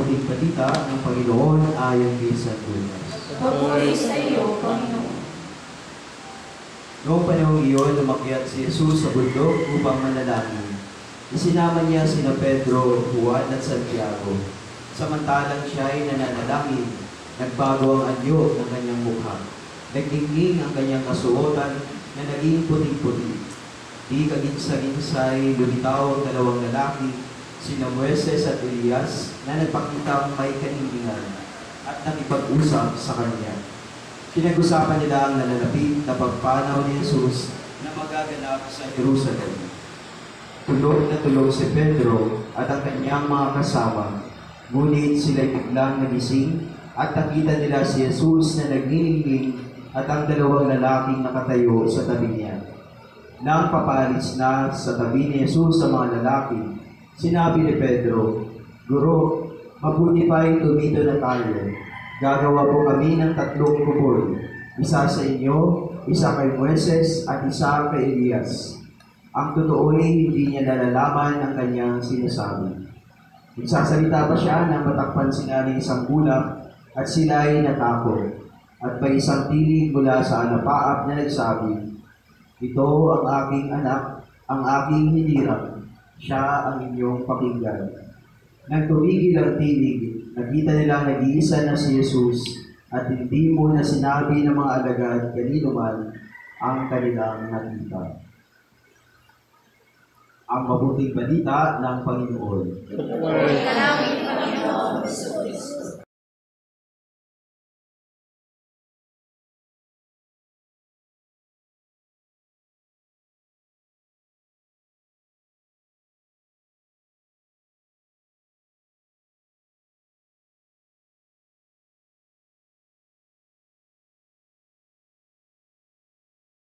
mabuting balita ng Panginoon ayon kay San Lucas. Papuri sa iyo, Panginoon. Noong panahong iyon, lumakyat si Jesus sa bundok upang manalangin. Isinama niya sina Pedro, Juan at Santiago. Samantalang siya ay nananalangin, nagbago ang anyo ng kanyang mukha. Nagdingning ang kanyang kasuotan na naging puting-puti. Di kaginsa-ginsay lumitaw ang dalawang lalaki, sina Moises at Elias, na nagpakitang may kahilingan at nakipag-usap sa kanya. Pinag-usapan nila ang nananapit na pagpanaw ni Jesus na magaganap sa Jerusalem. Tulog na tulog si Pedro at ang kanyang mga kasama, ngunit sila'y biglang nagising at nakita nila si Jesus na nagniningning at ang dalawang lalaking nakatayo sa tabi niya. Nang papalis na sa tabi ni Jesus sa mga lalaki, sinabi ni Pedro, "Guro, mabuti pa'y tumito na tayo. Gagawa po kami ng 3 kubol, isa sa inyo, isa kay Moises at isa kay Elias." Ang totoo ay hindi niya nalalaman ang kanyang sinasabi. Nagsasalita pa siya nang matakpan sila ng isang bulak at sila ay natakot. At may isang tinig mula sa alapaap na nagsabi, "Ito ang aking anak, ang aking hinirang, siya ang inyong pakinggan." Nang tumigil ang tinig, nakita nilang nag-iisa na si Jesus at hindi mo na sinabi ng mga alagad kanino man ang kanilang nakita. Ang mabuting balita ng Panginoon. Salamat, Panginoon Jesus.